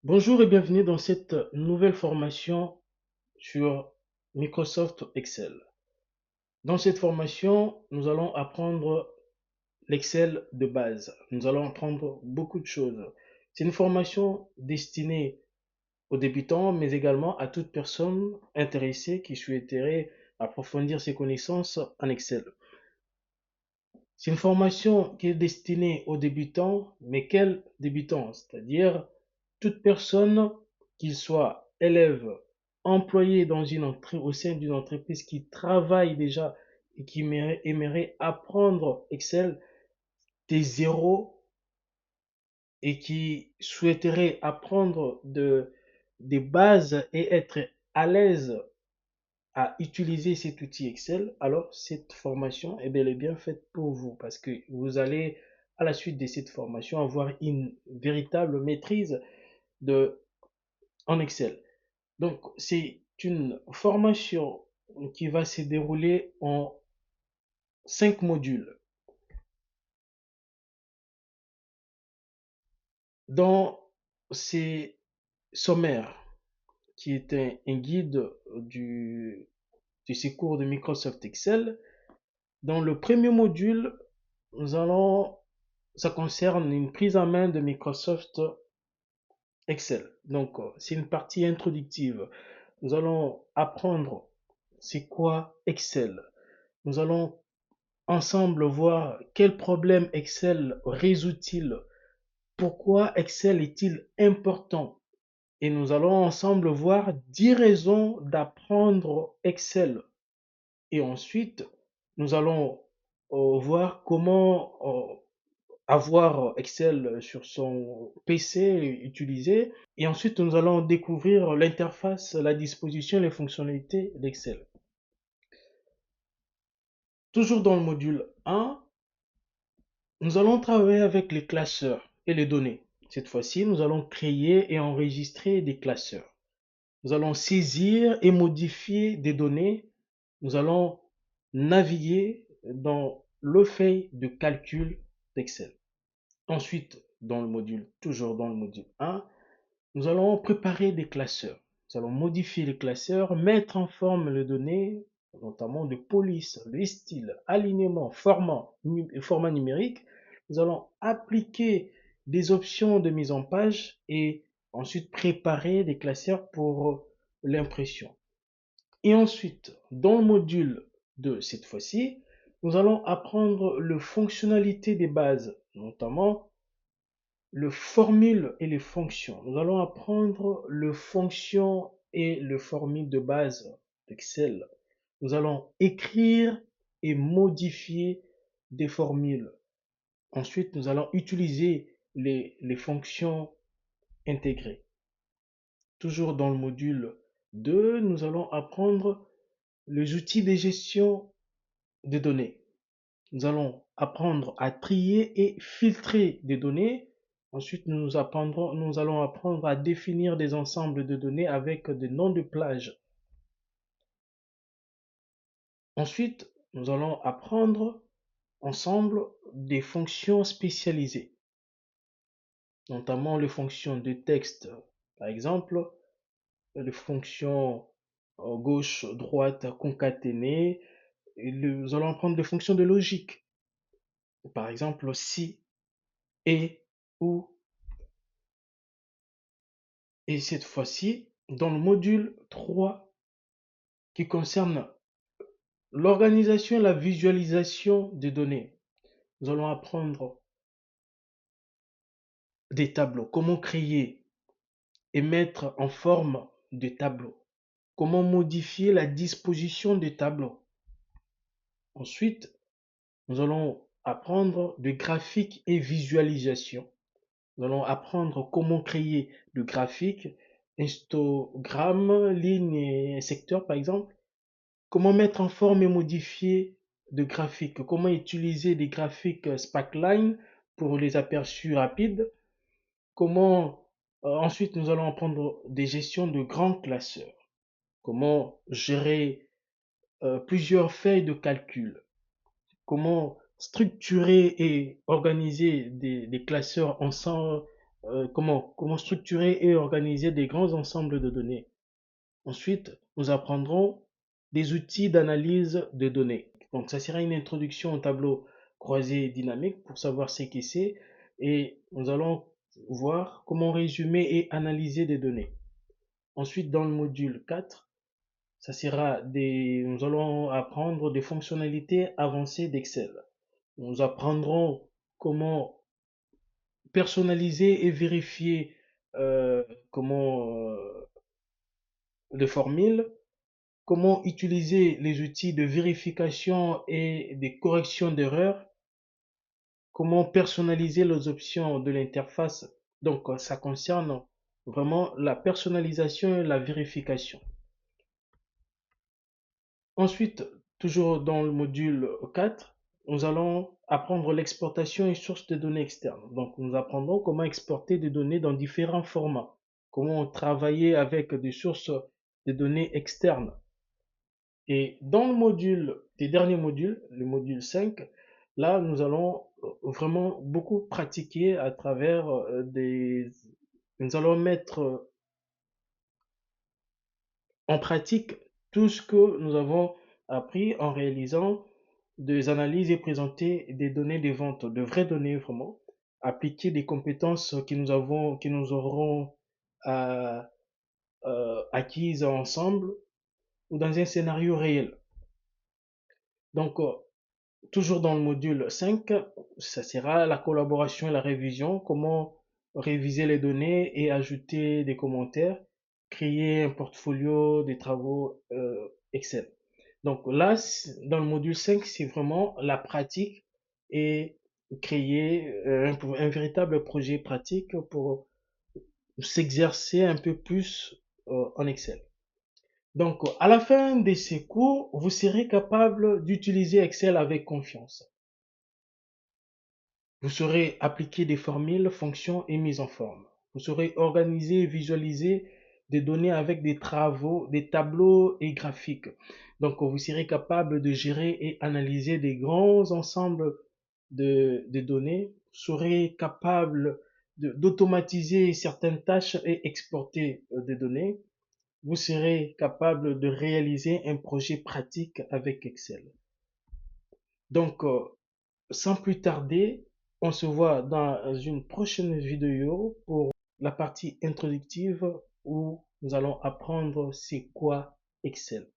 Bonjour et bienvenue dans cette nouvelle formation sur Microsoft Excel. Dans cette formation, nous allons apprendre l'Excel de base. Nous allons apprendre beaucoup de choses. C'est une formation destinée aux débutants, mais également à toute personne intéressée qui souhaiterait approfondir ses connaissances en Excel. C'est une formation qui est destinée aux débutants, mais quels débutants? C'est-à-dire toute personne, qu'il soit élève, employé dans au sein d'une entreprise qui travaille déjà et qui aimerait apprendre Excel des zéros et qui souhaiterait apprendre des bases et être à l'aise à utiliser cet outil Excel, alors cette formation est bel et bien faite pour vous parce que vous allez, à la suite de cette formation, avoir une véritable maîtrise de, en Excel. Donc, c'est une formation qui va se dérouler en 5 modules. Dans ces sommaires, qui est un guide du secours de Microsoft Excel, dans le premier module, nous allons ça concerne une prise en main de Microsoft Excel. Donc, c'est une partie introductive. Nous allons apprendre c'est quoi Excel. Nous allons ensemble voir quel problème Excel résout-il, pourquoi Excel est-il important. Et nous allons ensemble voir 10 raisons d'apprendre Excel. Et ensuite, nous allons voir comment avoir Excel sur son PC utilisé. Et ensuite, nous allons découvrir l'interface, la disposition, les fonctionnalités d'Excel. Toujours dans le module 1, nous allons travailler avec les classeurs et les données. Cette fois-ci, nous allons créer et enregistrer des classeurs. Nous allons saisir et modifier des données. Nous allons naviguer dans le feuille de calcul d'Excel. Ensuite, toujours dans le module 1, nous allons préparer des classeurs. Nous allons modifier les classeurs, mettre en forme les données, notamment de police, les styles, alignement, format numérique. Nous allons appliquer des options de mise en page et ensuite préparer des classeurs pour l'impression. Et ensuite, dans le module de cette fois-ci, nous allons apprendre les fonctionnalités des bases, notamment le formule et les fonctions. Nous allons apprendre le fonction et le formule de base d'Excel. Nous allons écrire et modifier des formules. Ensuite, nous allons utiliser les fonctions intégrées. Toujours dans le module 2, nous allons apprendre les outils de gestion des données. Nous allons apprendre à trier et filtrer des données. Ensuite, nous allons apprendre à définir des ensembles de données avec des noms de plage. Ensuite, nous allons apprendre ensemble des fonctions spécialisées, notamment les fonctions de texte, par exemple, les fonctions gauche, droite, concaténées. Et nous allons apprendre des fonctions de logique, par exemple si, et, ou. Et cette fois-ci, dans le module 3 qui concerne l'organisation et la visualisation des données, nous allons apprendre des tableaux, comment créer et mettre en forme des tableaux, comment modifier la disposition des tableaux. Ensuite, nous allons apprendre des graphiques et visualisation. Nous allons apprendre comment créer le graphique, histogramme, ligne et secteur par exemple. Comment mettre en forme et modifier de graphiques? Comment utiliser des graphiques Spackline pour les aperçus rapides? Comment ensuite nous allons apprendre des gestions de grands classeurs. Comment gérer plusieurs feuilles de calcul? Comment structurer et organiser des classeurs comment structurer et organiser des grands ensembles de données. Ensuite, nous apprendrons des outils d'analyse de données. Donc, ça sera une introduction au tableau croisé dynamique pour savoir ce que c'est et nous allons voir comment résumer et analyser des données. Ensuite, dans le module 4, nous allons apprendre des fonctionnalités avancées d'Excel. Nous apprendrons comment personnaliser et vérifier euh, comment des formules, comment utiliser les outils de vérification et de correction d'erreurs, comment personnaliser les options de l'interface. Donc, ça concerne vraiment la personnalisation et la vérification. Ensuite, toujours dans le module 4, nous allons apprendre l'exportation et source de données externes. Donc, nous apprendrons comment exporter des données dans différents formats, comment travailler avec des sources de données externes. Et dans des derniers modules, le module 5, là, nous allons vraiment beaucoup pratiquer à travers nous allons mettre en pratique tout ce que nous avons appris en réalisant des analyses et présenter des données de vente, de vraies données vraiment, appliquer des compétences que nous aurons euh, acquises ensemble ou dans un scénario réel. Donc, toujours dans le module 5, ça sera la collaboration et la révision, comment réviser les données et ajouter des commentaires, créer un portfolio des travaux Excel. Donc là, dans le module 5, c'est vraiment la pratique et créer un véritable projet pratique pour s'exercer un peu plus en Excel. Donc, à la fin de ces cours, vous serez capable d'utiliser Excel avec confiance. Vous saurez appliquer des formules, fonctions et mise en forme. Vous saurez organiser et visualiser des données avec des travaux, des tableaux et graphiques. Donc, vous serez capable de gérer et analyser des grands ensembles de données. Vous serez capable d'automatiser certaines tâches et exporter des données. Vous serez capable de réaliser un projet pratique avec Excel. Donc, sans plus tarder, on se voit dans une prochaine vidéo pour la partie introductive où nous allons apprendre c'est quoi Excel.